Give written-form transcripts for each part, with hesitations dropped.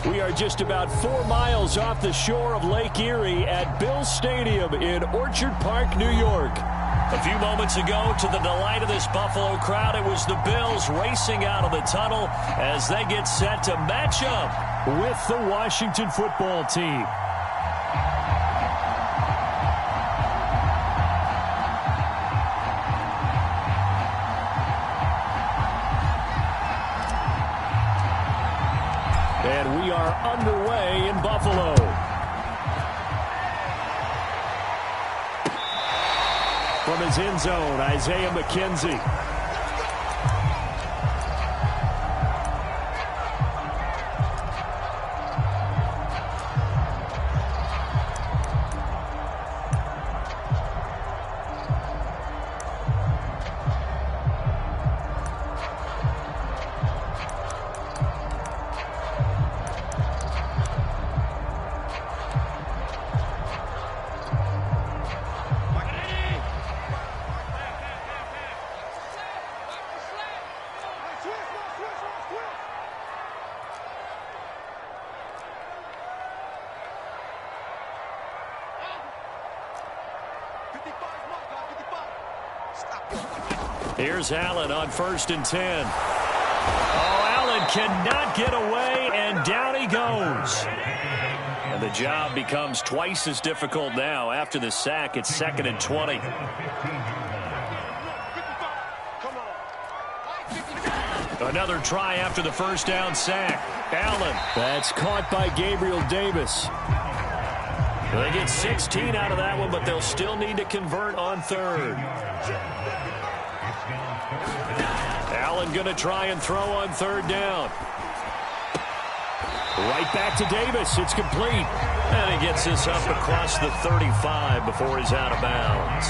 We are just about 4 miles off the shore of Lake Erie at Billz Stadium in Orchard Park, New York. A few moments ago, to the delight of this Buffalo crowd, it was the Bills racing out of the tunnel as they get set to match up with the Washington football team. And we are underway in Buffalo. From his end zone, Isaiah McKenzie. Here's Allen on 1st and 10. Oh, Allen cannot get away, and down he goes. And the job becomes twice as difficult now. After the sack, it's 2nd and 20. Another try after the first down sack. Allen. That's caught by Gabriel Davis. They get 16 out of that one, but they'll still need to convert on 3rd. Allen going to try and throw on 3rd down. Right back to Davis. It's complete. And he gets this up across the 35 before he's out of bounds.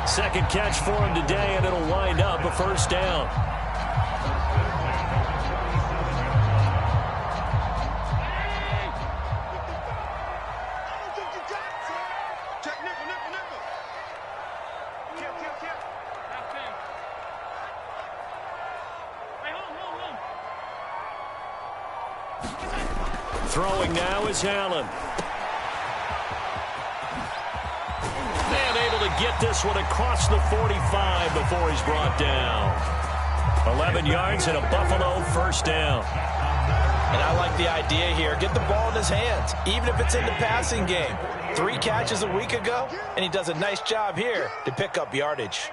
Second catch for him today, and it'll wind up a 1st down. Throwing now is Allen. And able to get this one across the 45 before he's brought down. 11 yards and a Buffalo 1st down. And I like the idea here. Get the ball in his hands, even if it's in the passing game. 3 catches a week ago, and he does a nice job here to pick up yardage.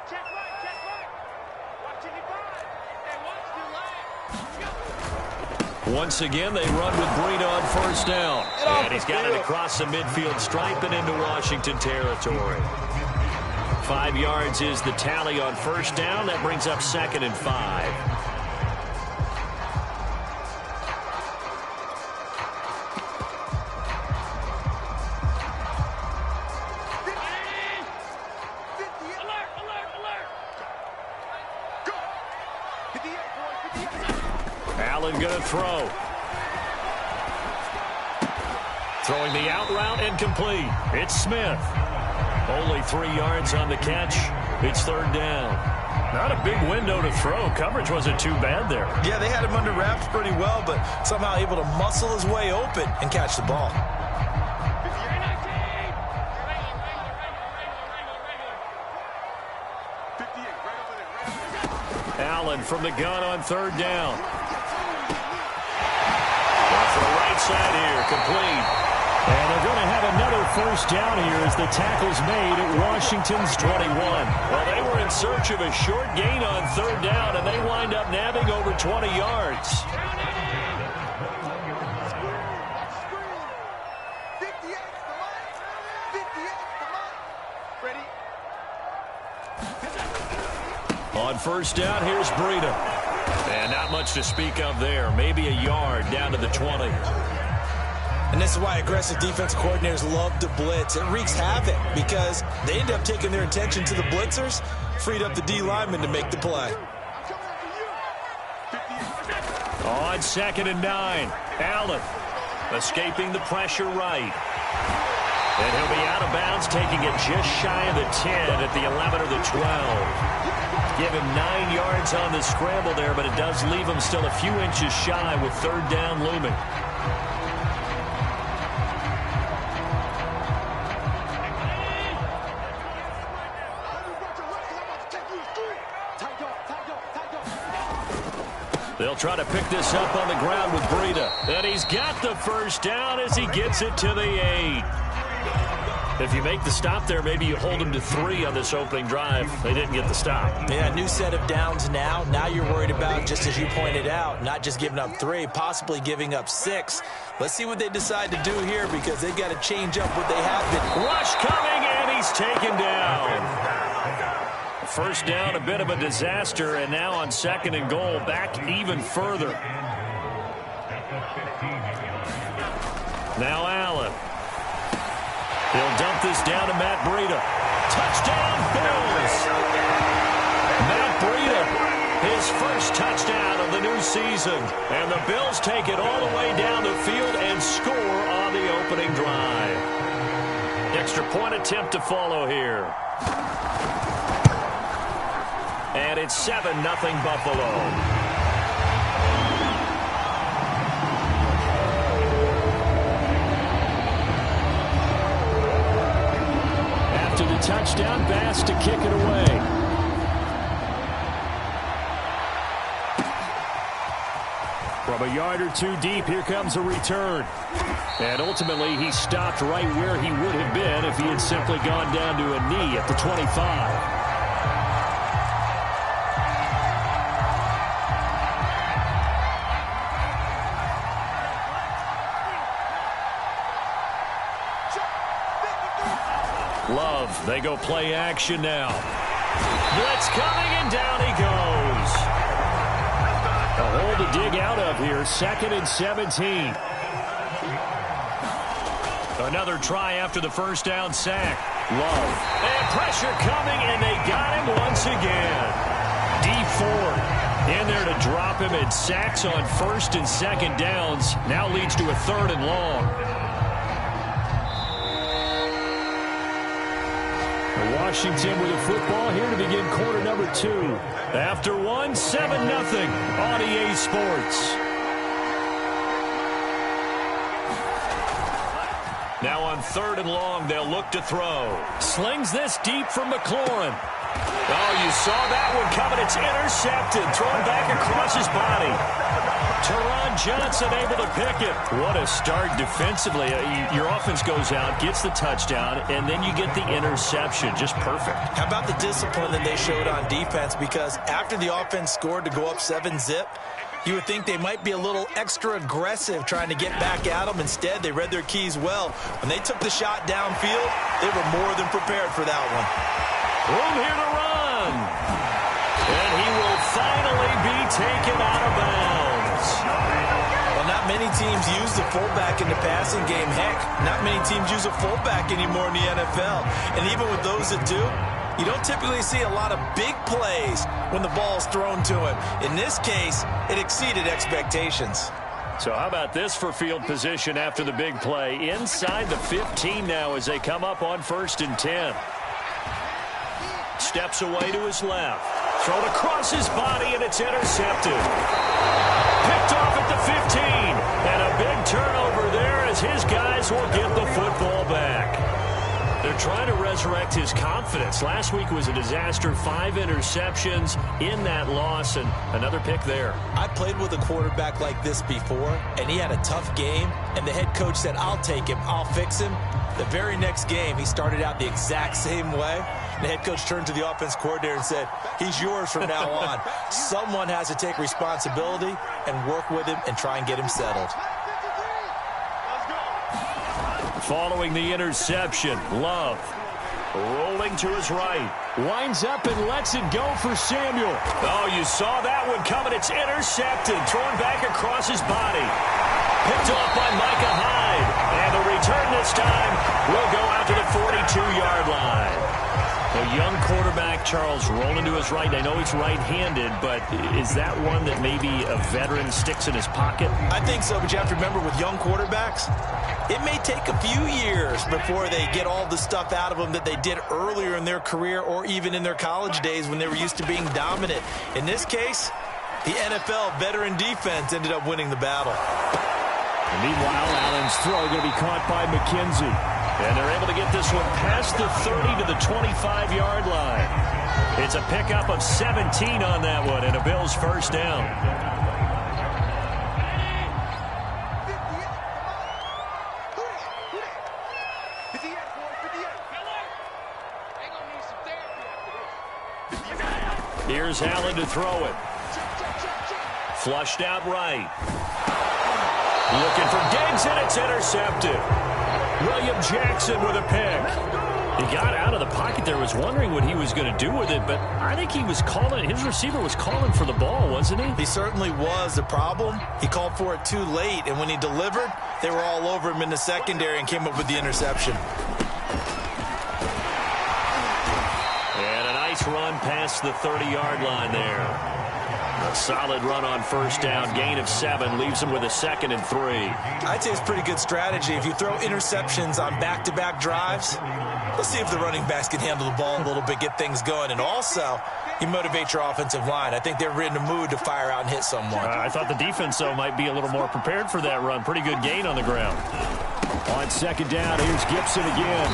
Once again, they run with Breida on 1st down. And he's got it across the midfield stripe and into Washington territory. 5 yards is the tally on 1st down. That brings up 2nd and 5. Allen going to throw. Throwing the out route and complete. It's Smith. Only 3 yards on the catch. It's 3rd down. Not a big window to throw. Coverage wasn't too bad there. Yeah, they had him under wraps pretty well, but somehow able to muscle his way open and catch the ball. Allen from the gun on 3rd down. Off the right side here, complete. And they're going to have another 1st down here as the tackle's made at Washington's 21. Well, they were in search of a short gain on 3rd down, and they wind up nabbing over 20 yards. On 1st down, here's Breida. And not much to speak of there. Maybe a yard down to the 20. And this is why aggressive defensive coordinators love to blitz. It wreaks havoc because they end up taking their attention to the blitzers, freed up the D lineman to make the play. On 2nd and 9, Allen escaping the pressure right. And he'll be out of bounds, taking it just shy of the 10 at the 11 or the 12. Give him 9 yards on the scramble there, but it does leave him still a few inches shy with 3rd down looming. They'll try to pick this up on the ground with Breida. And he's got the first down as he gets it to the 8. If you make the stop there, maybe you hold them to 3 on this opening drive. They didn't get the stop. Yeah, new set of downs now. Now you're worried about, just as you pointed out, not just giving up 3, possibly giving up 6. Let's see what they decide to do here, because they've got to change up what they have been. Rush coming, and he's taken down. First down, a bit of a disaster, and now on 2nd and goal, back even further. Now Allen. He'll dump this down to Matt Breida. Touchdown, Bills! Matt Breida, his first touchdown of the new season. And the Bills take it all the way down the field and score on the opening drive. Extra point attempt to follow here. And it's 7-0 Buffalo. After the touchdown, Bass to kick it away. From a yard or 2 deep, here comes a return. And ultimately, he stopped right where he would have been if he had simply gone down to a knee at the 25. Love, they go play action now. Blitz coming, and down he goes. A hole to dig out of here, 2nd and 17. Another try after the first down sack. Love. And pressure coming, and they got him once again. D4 in there to drop him, and sacks on 1st and 2nd downs. Now leads to a 3rd and long. Washington with a football here to begin quarter number 2. After 1, 7-0 on EA Sports. Now on 3rd and long, they'll look to throw. Slings this deep from McLaurin. Oh, you saw that one coming. It's intercepted. Thrown back across his body. Teron Johnson able to pick it. What a start defensively. Your offense goes out, gets the touchdown, and then you get the interception. Just perfect. How about the discipline that they showed on defense? Because after the offense scored to go up 7-zip, you would think they might be a little extra aggressive trying to get back at them. Instead, they read their keys well. When they took the shot downfield, they were more than prepared for that one. Room here to run. And he will finally be taken out of bounds. Well, not many teams use the fullback in the passing game. Heck, not many teams use a fullback anymore in the NFL. And even with those that do, you don't typically see a lot of big plays when the ball's thrown to him. In this case, it exceeded expectations. So how about this for field position after the big play? Inside the 15 now as they come up on 1st and 10. Steps away to his left. Thrown across his body, and it's intercepted. Picked off at the 15. And a big turnover there as his guys will get the football back. They're trying to resurrect his confidence. Last week was a disaster. 5 interceptions in that loss, and another pick there. I played with a quarterback like this before, and he had a tough game, and the head coach said, I'll take him, I'll fix him. The very next game, he started out the exact same way. The head coach turned to the offense coordinator and said, he's yours from now on. Someone has to take responsibility and work with him and try and get him settled. Following the interception, Love rolling to his right. Winds up and lets it go for Samuel. Oh, you saw that one coming. It's intercepted. Thrown back across his body. Picked off by Micah Hyde. And the return this time will go out to the 42-yard line. A young quarterback, Charles, rolling to his right. I know he's right-handed, but is that one that maybe a veteran sticks in his pocket? I think so, but you have to remember with young quarterbacks, it may take a few years before they get all the stuff out of them that they did earlier in their career or even in their college days when they were used to being dominant. In this case, the NFL veteran defense ended up winning the battle. And meanwhile, Allen's throw going to be caught by McKenzie. And they're able to get this one past the 30 to the 25-yard line. It's a pickup of 17 on that one and a Bills first down. Here's Allen to throw it. Flushed out right. Looking for Diggs, and it's intercepted. William Jackson with a pick. He got out of the pocket there, was wondering what he was going to do with it, but I think he was calling, his receiver was calling for the ball, wasn't he? He certainly was. The problem, he called for it too late, and when he delivered, they were all over him in the secondary and came up with the interception. And a nice run past the 30-yard line there. A solid run on first down. Gain of 7 leaves him with a 2nd and 3. I'd say it's pretty good strategy. If you throw interceptions on back-to-back drives, let's see if the running backs can handle the ball a little bit, get things going. And also, you motivate your offensive line. I think they're in the mood to fire out and hit someone. I thought the defense, though, might be a little more prepared for that run. Pretty good gain on the ground. On second down, here's Gibson again.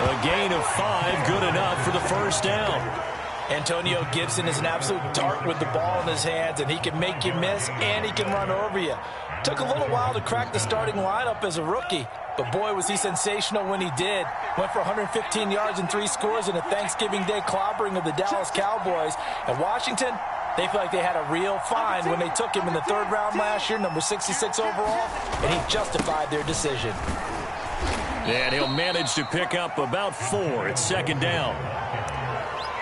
A gain of 5, good enough for the first down. Antonio Gibson is an absolute dart with the ball in his hands, and he can make you miss, and he can run over you. Took a little while to crack the starting lineup as a rookie, but boy, was he sensational when he did. Went for 115 yards and 3 scores in a Thanksgiving Day clobbering of the Dallas Cowboys. And Washington, they feel like they had a real find when they took him in the 3rd round last year, number 66 overall, and he justified their decision. And he'll manage to pick up about 4 at second down.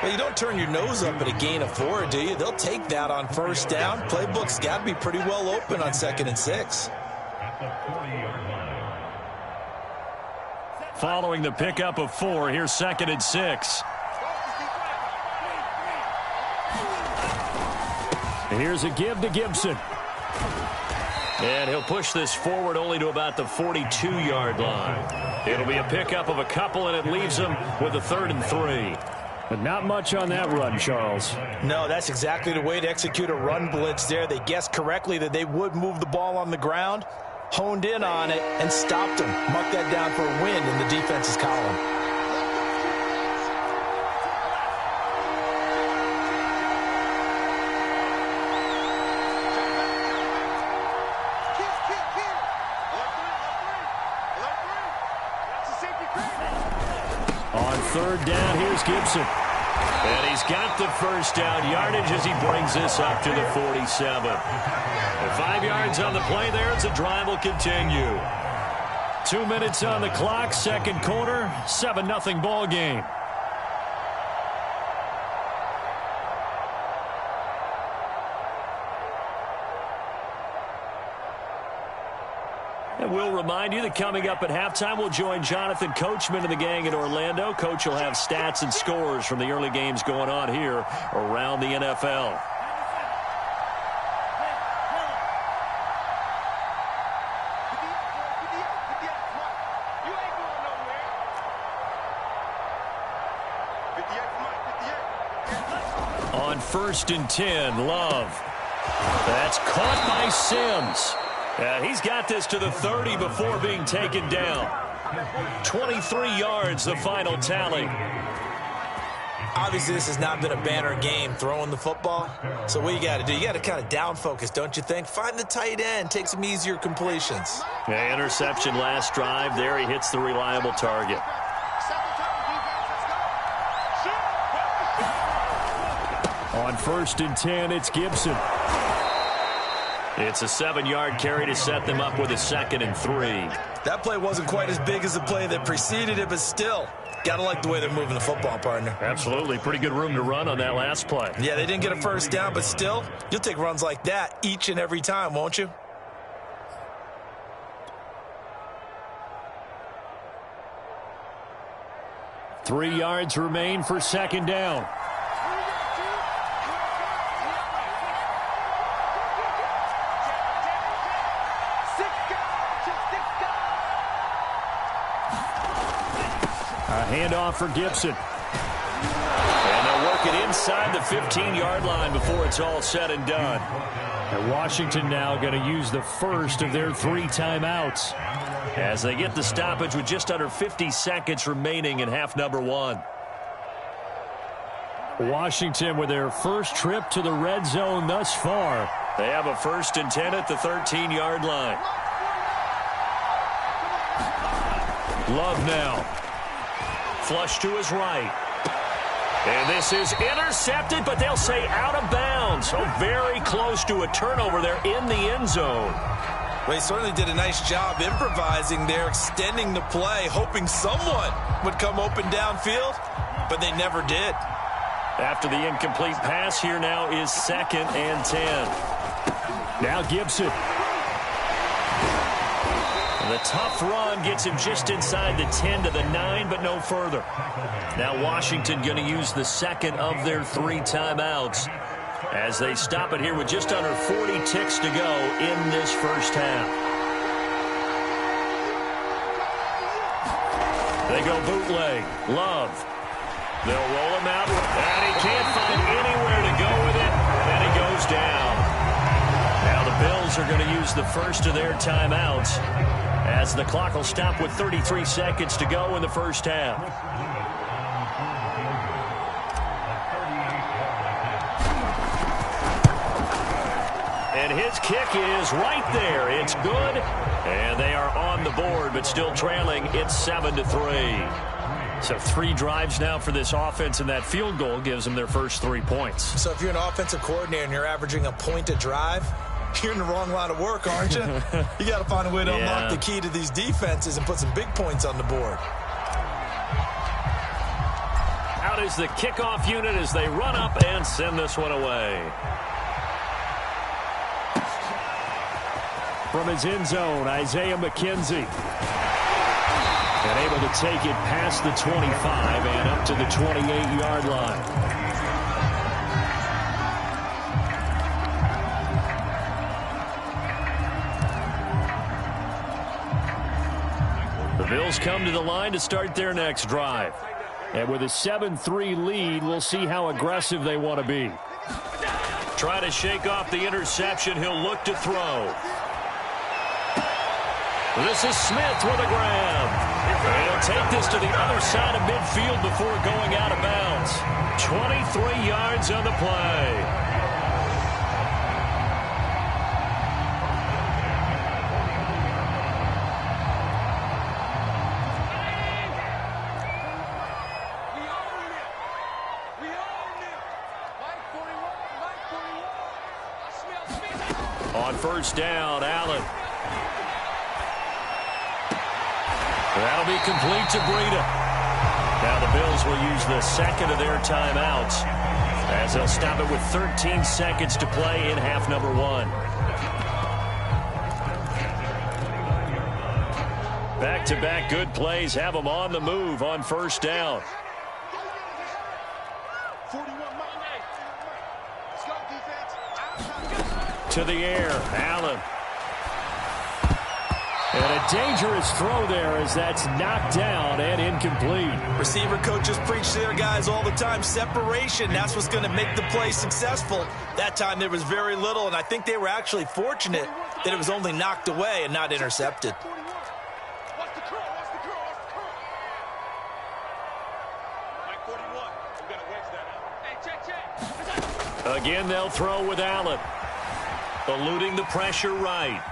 Well, you don't turn your nose up at a gain of 4, do you? They'll take that on first down. Playbook's got to be pretty well open on 2nd and 6. Following the pickup of 4, here's 2nd and 6. And here's a give to Gibson. And he'll push this forward only to about the 42-yard line. It'll be a pickup of a couple, and it leaves him with a 3rd and 3. But not much on that run, Charles. No, that's exactly the way to execute a run blitz there. They guessed correctly that they would move the ball on the ground, honed in on it, and stopped them. Mark that down for a win in the defense's column. On 3rd down, here's Gibson. And he's got the first down yardage as he brings this up to the 47. And 5 yards on the play there as the drive will continue. 2 minutes on the clock, 2nd quarter, 7-0 ball game. And we'll remind you that coming up at halftime, we'll join Jonathan Coachman and the gang in Orlando. Coach will have stats and scores from the early games going on here around the NFL. On 1st and 10, Love. That's caught by Sims. And he's got this to the 30 before being taken down. 23 yards, the final tally. Obviously, this has not been a banner game throwing the football. So what you got to do, you got to kind of down focus, don't you think? Find the tight end, take some easier completions. Yeah, interception last drive. There he hits the reliable target. On 1st and 10, it's Gibson. It's a 7-yard carry to set them up with a 2nd and 3. That play wasn't quite as big as the play that preceded it, but still, got to like the way they're moving the football, partner. Absolutely. Pretty good room to run on that last play. Yeah, they didn't get a first down, but still, you'll take runs like that each and every time, won't you? Three yards remain for second down. A handoff for Gibson. And they'll work it inside the 15-yard line before it's all said and done. And Washington now going to use the first of their 3 timeouts as they get the stoppage with just under 50 seconds remaining in half number 1. Washington with their first trip to the red zone thus far. They have a 1st and 10 at the 13-yard line. Love now. Flush to his right. And this is intercepted, but they'll say out of bounds. So very close to a turnover there in the end zone. Well, he certainly did a nice job improvising there, extending the play, hoping someone would come open downfield, but they never did. After the incomplete pass, here now is 2nd and 10. Now Gibson. The tough run gets him just inside the 10 to the 9, but no further. Now Washington going to use the 2nd of their 3 timeouts as they stop it here with just under 40 ticks to go in this first half. They go bootleg. Love. They'll roll him out, and he can't find anywhere to go with it, and he goes down. Now the Bills are going to use the first of their timeouts as the clock will stop with 33 seconds to go in the first half. And his kick is right there. It's good, and they are on the board, but still trailing. It's 7-3. So 3 drives now for this offense, and that field goal gives them their first 3 points. So if you're an offensive coordinator and you're averaging a point a drive, you're in the wrong line of work, aren't you? You got to find a way to unlock the key to these defenses and put some big points on the board. Out is the kickoff unit as they run up and send this one away. From his end zone, Isaiah McKenzie. And able to take it past the 25 and up to the 28-yard line. The Bills come to the line to start their next drive. And with a 7-3 lead, we'll see how aggressive they want to be. Try to shake off the interception. He'll look to throw. This is Smith with a grab. He'll take this to the other side of midfield before going out of bounds. 23 yards on the play. On first down, Allen. That'll be complete to Breida. Now the Bills will use the 2nd of their timeouts as they'll stop it with 13 seconds to play in half number 1. Back-to-back good plays have them on the move on first down. To the air, Allen. And a dangerous throw there as that's knocked down and incomplete. Receiver coaches preach to their guys all the time. Separation, that's what's going to make the play successful. That time there was very little, and I think they were actually fortunate that it was only knocked away and not intercepted. Again, they'll throw with Allen. Eluding the pressure right.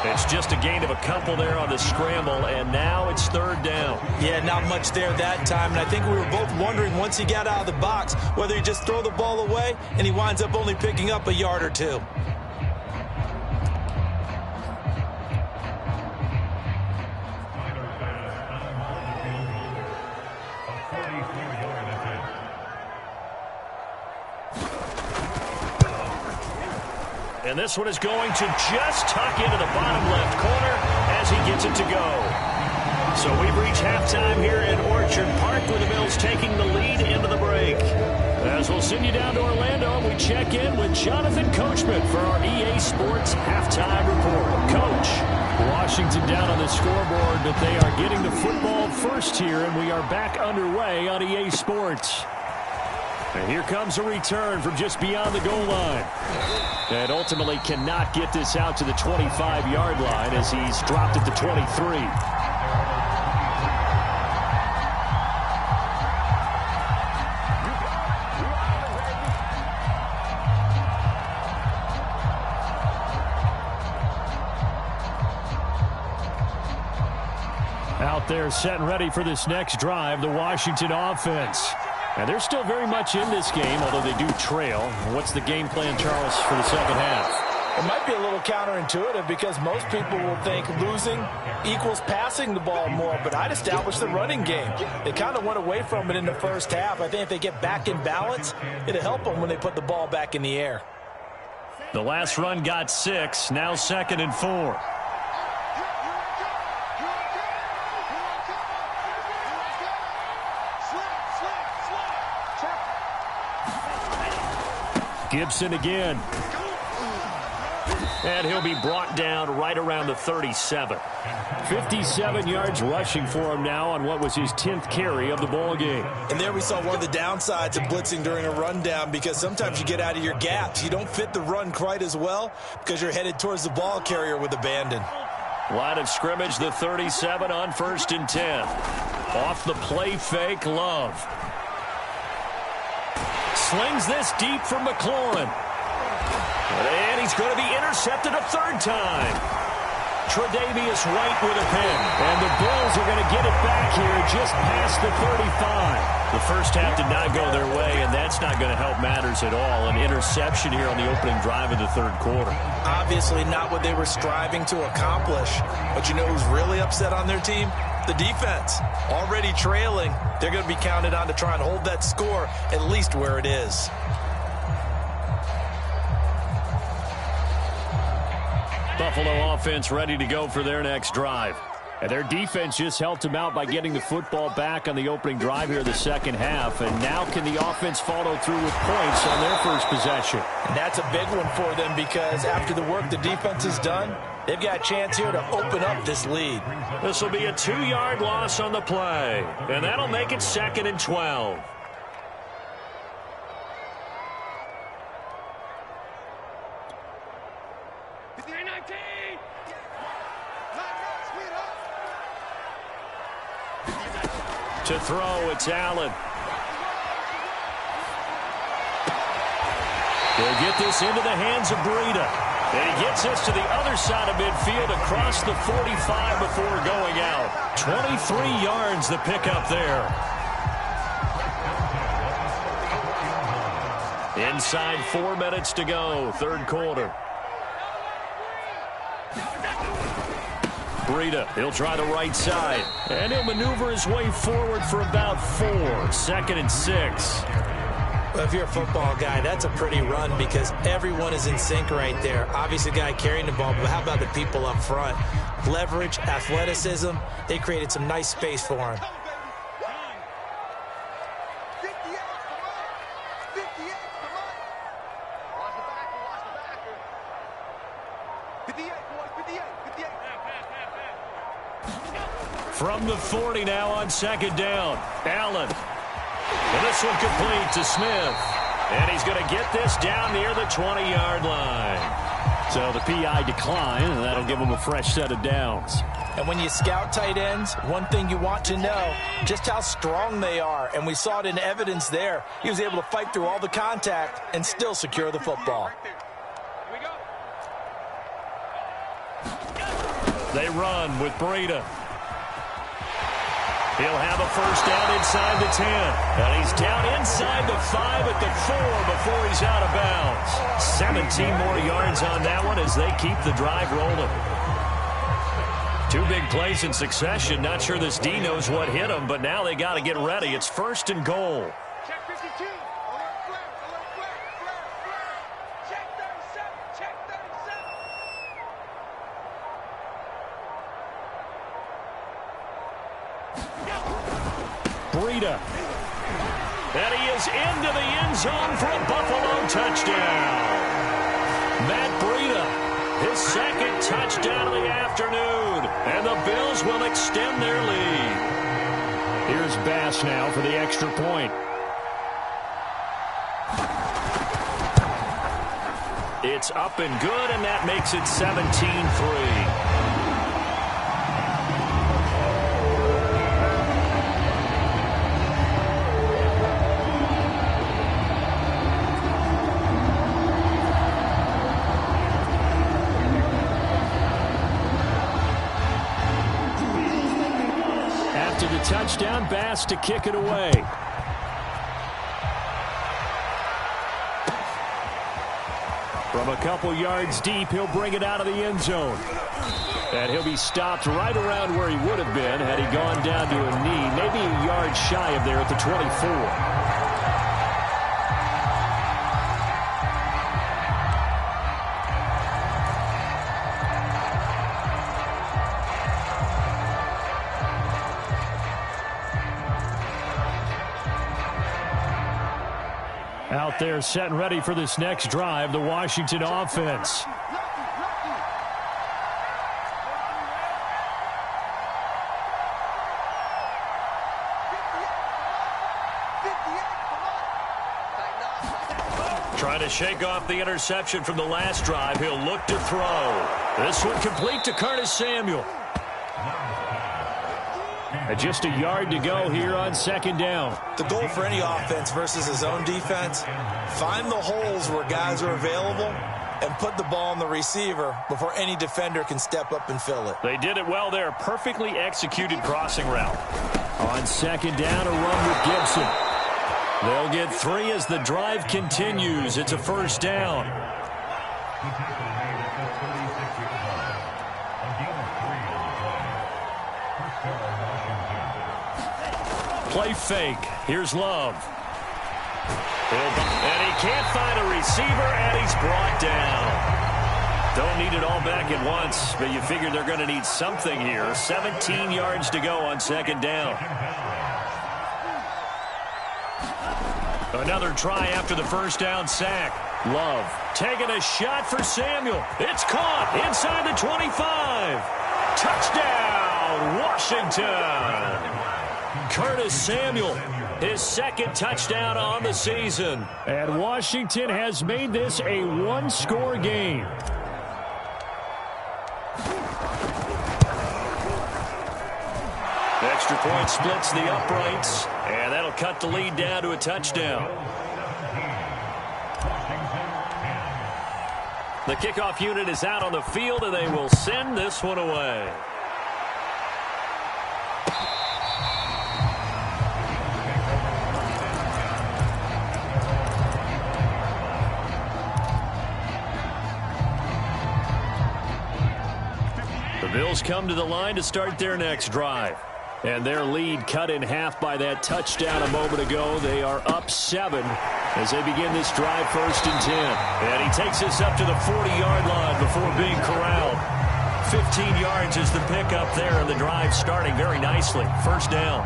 It's just a gain of a couple there on the scramble, and now it's 3rd down. Yeah, not much there that time, and I think we were both wondering once he got out of the box whether he just throw the ball away, and he winds up only picking up a yard or 2. And this one is going to just tuck into the bottom left corner as he gets it to go. So we've reached halftime here in Orchard Park with the Bills taking the lead into the break. As we'll send you down to Orlando, we check in with Jonathan Coachman for our EA Sports Halftime Report. Coach, Washington down on the scoreboard, but they are getting the football first here, and we are back underway on EA Sports. And here comes a return from just beyond the goal line. And ultimately cannot get this out to the 25-yard line as he's dropped at the 23. Out there set and ready for this next drive, the Washington offense. And they're still very much in this game, although they do trail. What's the game plan, Charles, for the second half? It might be a little counterintuitive because most people will think losing equals passing the ball more, but I'd establish the running game. They kind of went away from it in the first half. I think if they get back in balance, it'll help them when they put the ball back in the air. The last run got 6, now 2nd and 4. Gibson again. And he'll be brought down right around the 37. 57 yards rushing for him now on what was his 10th carry of the ball game. And there we saw one of the downsides of blitzing during a rundown, because sometimes you get out of your gaps. You don't fit the run quite as well because you're headed towards the ball carrier with abandon. Line of scrimmage, the 37 on 1st and 10. Off the play fake, Love. Slings this deep from McLaurin. And he's going to be intercepted a 3rd time. Tre'Davious White with a pin. And the Bills are going to get it back here just past the 35. The first half did not go their way, and that's not going to help matters at all. An interception here on the opening drive of the 3rd quarter. Obviously not what they were striving to accomplish. But you know who's really upset on their team? The defense. Already trailing, they're going to be counted on to try and hold that score at least where it is. Buffalo offense ready to go for their next drive. And their defense just helped them out by getting the football back on the opening drive here in the second half. And now can the offense follow through with points on their first possession? And that's a big one for them, because after the work the defense has done, they've got a chance here to open up this lead. This will be a 2-yard loss on the play. And that'll make it 2nd and 12. To throw, it's Allen. They'll get this into the hands of Breida. And he gets this to the other side of midfield across the 45 before going out. 23 yards the pickup there. Inside 4 minutes to go, 3rd quarter. Breida, he'll try the right side. And he'll maneuver his way forward for about 4. 2nd and 6. Well, if you're a football guy, that's a pretty run because everyone is in sync right there. Obviously, the guy carrying the ball, but how about the people up front? Leverage, athleticism, they created some nice space for him. From the 40 now on 2nd down. Allen. And this one complete to Smith. And he's going to get this down near the 20-yard line. So the PI decline, and that'll give him a fresh set of downs. And when you scout tight ends, one thing you want to know, just how strong they are. And we saw it in evidence there. He was able to fight through all the contact and still secure the football. They run with Breida. He'll have a first down inside the 10. And he's down inside the 5 at the 4 before he's out of bounds. 17 more yards on that one as they keep the drive rolling. 2 big plays in succession. Not sure this D knows what hit him, but now they got to get ready. It's 1st and goal. Check 52. Alert flare. Check 37. Check 37. Breida. And he is into the end zone for a Buffalo touchdown. Matt Breida, his 2nd touchdown of the afternoon. And the Bills will extend their lead. Here's Bass now for the extra point. It's up and good, and that makes it 17-3. After the touchdown, Bass to kick it away. From a couple yards deep, he'll bring it out of the end zone. And he'll be stopped right around where he would have been had he gone down to a knee, maybe a yard shy of there at the 24. Out there set and ready for this next drive, the Washington offense. Trying to shake off the interception from the last drive. He'll look to throw. This one complete to Curtis Samuel. Just a yard to go here on second down. The goal for any offense versus his own defense, find the holes where guys are available and put the ball on the receiver before any defender can step up and fill it. They did it well there. Perfectly executed crossing route. On second down, a run with Gibson. They'll get 3 as the drive continues. It's a first down. Play fake. Here's Love. And he can't find a receiver, and he's brought down. Don't need it all back at once, but you figure they're going to need something here. 17 yards to go on second down. Another try after the first down sack. Love taking a shot for Samuel. It's caught inside the 25. Touchdown, Washington. Curtis Samuel, his second touchdown on the season. And Washington has made this a one-score game. Extra point splits the uprights, and that'll cut the lead down to a touchdown. The kickoff unit is out on the field, and they will send this one away. The Bills come to the line to start their next drive. And their lead cut in half by that touchdown a moment ago. They are up 7 as they begin this drive, 1st and 10. And he takes this up to the 40-yard line before being corralled. 15 yards is the pickup there, and the drive starting very nicely. First down.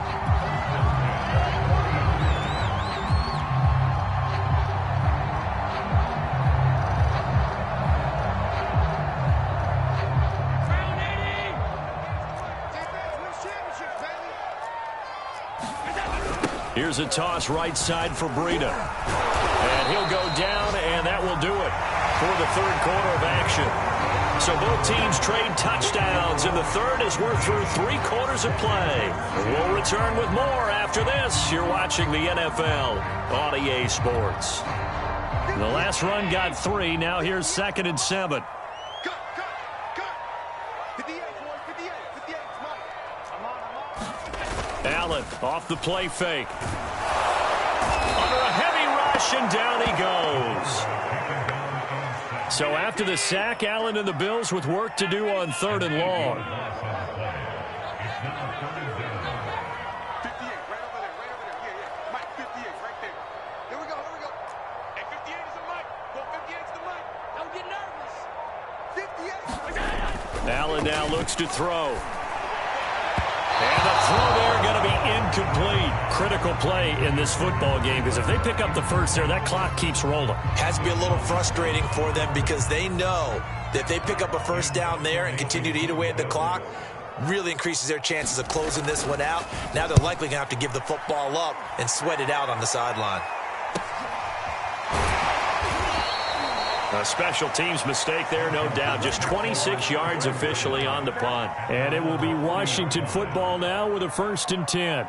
Here's a toss right side for Breida. And he'll go down, and that will do it for the third quarter of action. So both teams trade touchdowns in the third as we're through 3 quarters of play. We'll return with more after this. You're watching the NFL on EA Sports. The last run got 3. Now here's 2nd and 7. Cut. 58, boy, 58. 58, come on. Allen off the play fake. Under a heavy rush, and down he goes. So after the sack, Allen and the Bills with work to do on 3rd and long. 58, right over there. Yeah. Mike, 58, right there. Here we go. Hey, 58 is the mic. Go 58 is the mic. Don't get nervous. 58. Allen now looks to throw. And the throw there going to be incomplete. Critical play in this football game, because if they pick up the first there, that clock keeps rolling. Has to be a little frustrating for them because they know that if they pick up a first down there and continue to eat away at the clock, really increases their chances of closing this one out. Now they're likely going to have to give the football up and sweat it out on the sideline. A special teams mistake there, no doubt. Just 26 yards officially on the punt. And it will be Washington football now with a 1st and 10.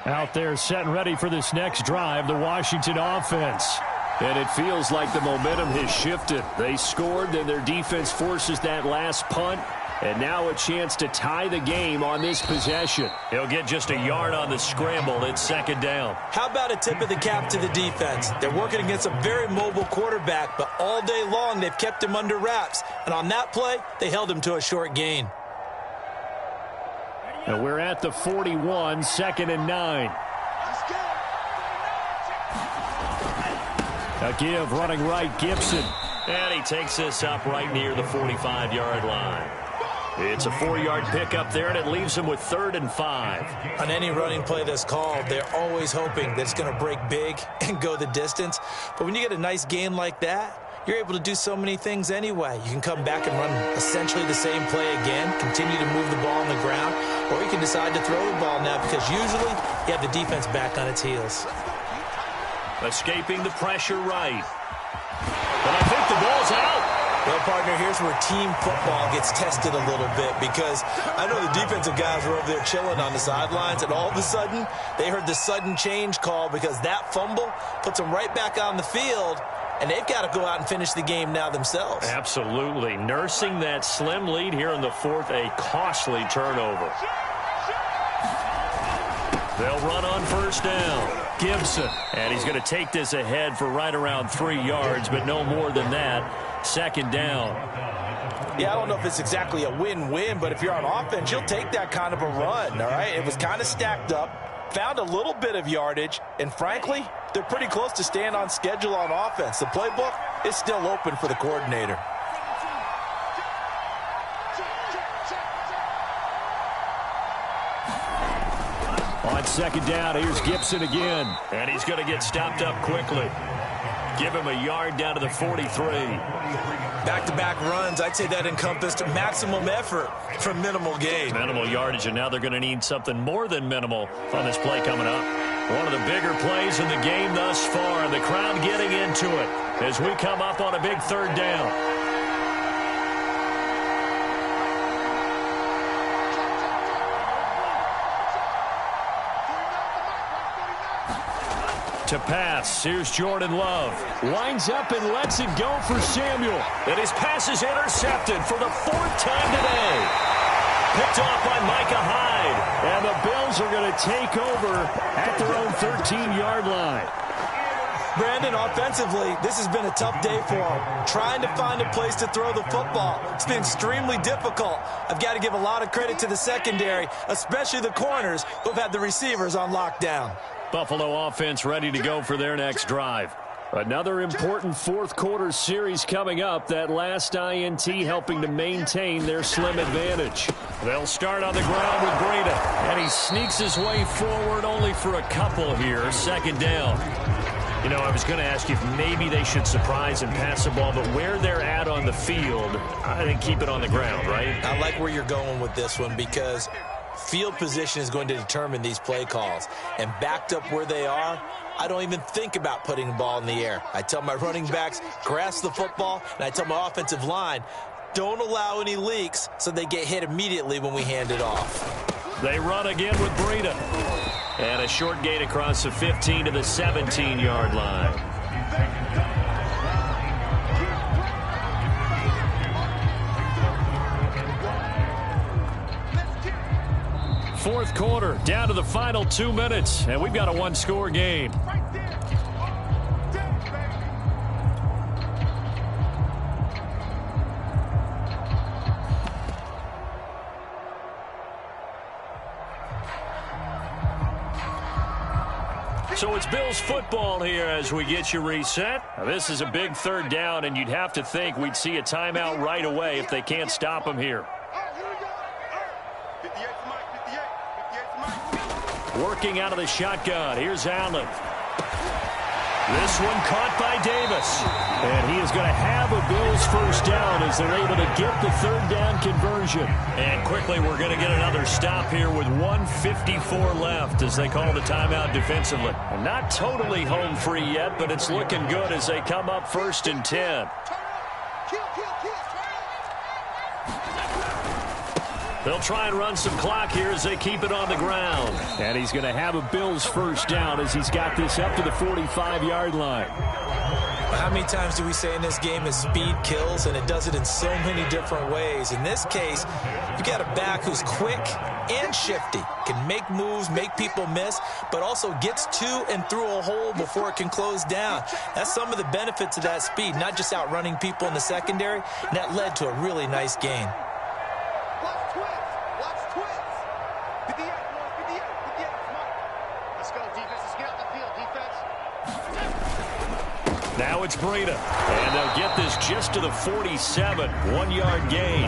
Out there set and ready for this next drive, the Washington offense. And it feels like the momentum has shifted. They scored, then their defense forces that last punt. And now a chance to tie the game on this possession. He'll get just a yard on the scramble. It's 2nd down. How about a tip of the cap to the defense? They're working against a very mobile quarterback, but all day long they've kept him under wraps. And on that play, they held him to a short gain. And we're at the 41, 2nd and 9. A give running right, Gibson. And he takes this up right near the 45-yard line. It's a 4-yard pickup there, and it leaves him with 3rd and 5. On any running play that's called, they're always hoping that it's going to break big and go the distance. But when you get a nice gain like that, you're able to do so many things anyway. You can come back and run essentially the same play again, continue to move the ball on the ground, or you can decide to throw the ball now because usually you have the defense back on its heels. Escaping the pressure right. But I think the ball's out. Well, partner, here's where team football gets tested a little bit because I know the defensive guys were over there chilling on the sidelines, and all of a sudden they heard the sudden change call because that fumble puts them right back on the field, and they've got to go out and finish the game now themselves. Absolutely. Nursing that slim lead here in the 4th, a costly turnover. They'll run on 1st down. Gibson. And he's going to take this ahead for right around 3 yards, but no more than that. 2nd down. Yeah, I don't know if it's exactly a win-win, but if you're on offense, you'll take that kind of a run, all right? It was kind of stacked up, found a little bit of yardage, and frankly, they're pretty close to staying on schedule on offense. The playbook is still open for the coordinator. On 2nd down, here's Gibson again. And he's going to get stopped up quickly. Give him a yard down to the 43. Back-to-back runs, I'd say that encompassed maximum effort for minimal gain. Minimal yardage, and now they're going to need something more than minimal on this play coming up. One of the bigger plays in the game thus far, and the crowd getting into it as we come up on a big 3rd down. To pass, here's Jordan Love. Winds up and lets it go for Samuel. And his pass is intercepted for the 4th time today. Picked off by Micah Hyde. And the Bills are going to take over at their own 13-yard line. Brandon, offensively, this has been a tough day for him. Trying to find a place to throw the football. It's been extremely difficult. I've got to give a lot of credit to the secondary, especially the corners who've had the receivers on lockdown. Buffalo offense ready to go for their next drive. Another important 4th quarter series coming up. That last INT helping to maintain their slim advantage. They'll start on the ground with Breida. And he sneaks his way forward only for a couple here. 2nd down. You know, I was going to ask you if maybe they should surprise and pass the ball, but where they're at on the field, I think keep it on the ground, right? I like where you're going with this one because field position is going to determine these play calls. And backed up where they are, I don't even think about putting the ball in the air. I tell my running backs, grasp the football, and I tell my offensive line, don't allow any leaks so they get hit immediately when we hand it off. They run again with Breida. And a short gain across the 15 to the 17-yard line. Fourth quarter, down to the final 2 minutes, and we've got a 1-score game. So it's Bills football here as we get you reset. Now, this is a big 3rd down, and you'd have to think we'd see a timeout right away if they can't stop them here. Working out of the shotgun. Here's Allen. This one caught by Davis. And he is going to have a Bills first down as they're able to get the third down conversion. And quickly we're going to get another stop here with 1:54 left as they call the timeout defensively. And not totally home free yet, but it's looking good as they come up 1st and 10. They'll try and run some clock here as they keep it on the ground. And he's going to have a Bills first down as he's got this up to the 45-yard line. How many times do we say in this game is speed kills, and it does it in so many different ways. In this case, you got a back who's quick and shifty, can make moves, make people miss, but also gets to and through a hole before it can close down. That's some of the benefits of that speed, not just outrunning people in the secondary, and that led to a really nice gain. Now it's Breida, and they'll get this just to the 47, 1-yard gain.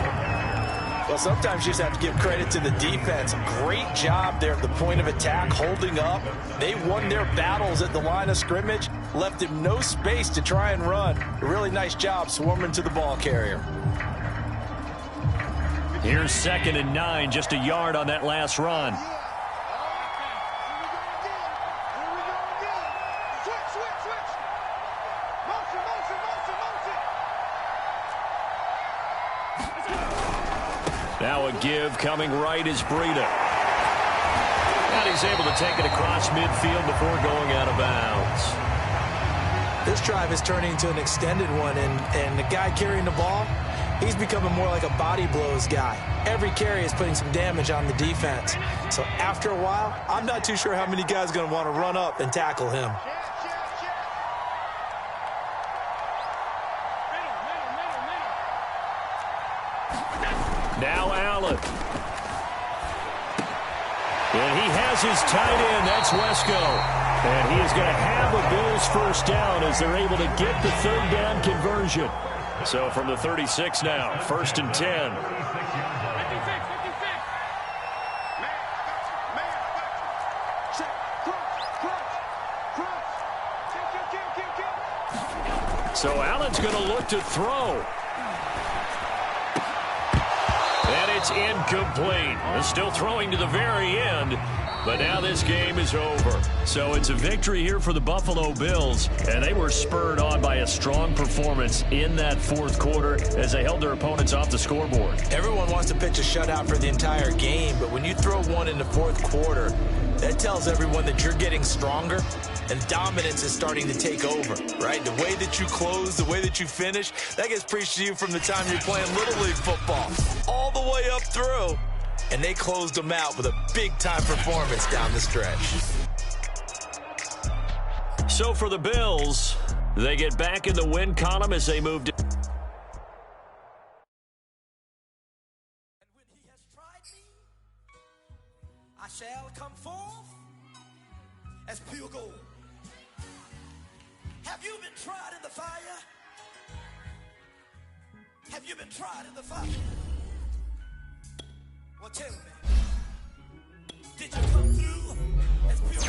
Well, sometimes you just have to give credit to the defense. Great job there at the point of attack, holding up. They won their battles at the line of scrimmage, left him no space to try and run. A really nice job swarming to the ball carrier. Here's 2nd and 9, just a yard on that last run. Now a give coming right is Breida. And he's able to take it across midfield before going out of bounds. This drive is turning into an extended one, and the guy carrying the ball, he's becoming more like a body blows guy. Every carry is putting some damage on the defense. So after a while, I'm not too sure how many guys are going to want to run up and tackle him. Now Allen. And he has his tight end. That's Wesco. And he is going to have a Bills first down as they're able to get the third down conversion. So from the 36 now, 1st and 10. So Allen's going to look to throw. And it's incomplete. They're still throwing to the very end. But now this game is over. So it's a victory here for the Buffalo Bills. And they were spurred on by a strong performance in that 4th quarter as they held their opponents off the scoreboard. Everyone wants to pitch a shutout for the entire game, but when you throw one in the 4th quarter, that tells everyone that you're getting stronger and dominance is starting to take over, right? The way that you close, the way that you finish, that gets preached to you from the time you're playing Little League football all the way up through. And they closed them out with a big-time performance down the stretch. So for the Bills, they get back in the win column as they move to... And when he has tried me, I shall come forth as pure gold. Have you been tried in the fire? Have you been tried in the fire? Well, tell me, did you come through as pure?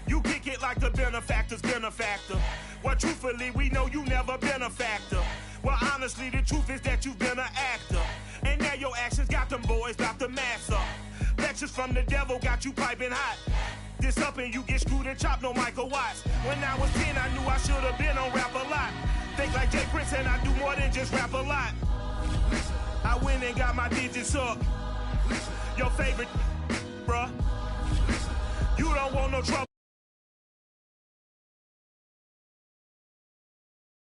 You kick it like the benefactor's benefactor. Well, truthfully, we know you never been a factor. Well, honestly, the truth is that you've been an actor. And now your actions got them boys about to mass up. Lectures from the devil got you piping hot. This up and you get screwed and chopped, no Michael Watts. When I was 10, I knew I should have been on rap a lot. Think like Jay Prince and I do more than just rap a lot. I went and got my digits up. Your favorite, bruh. You don't want no trouble.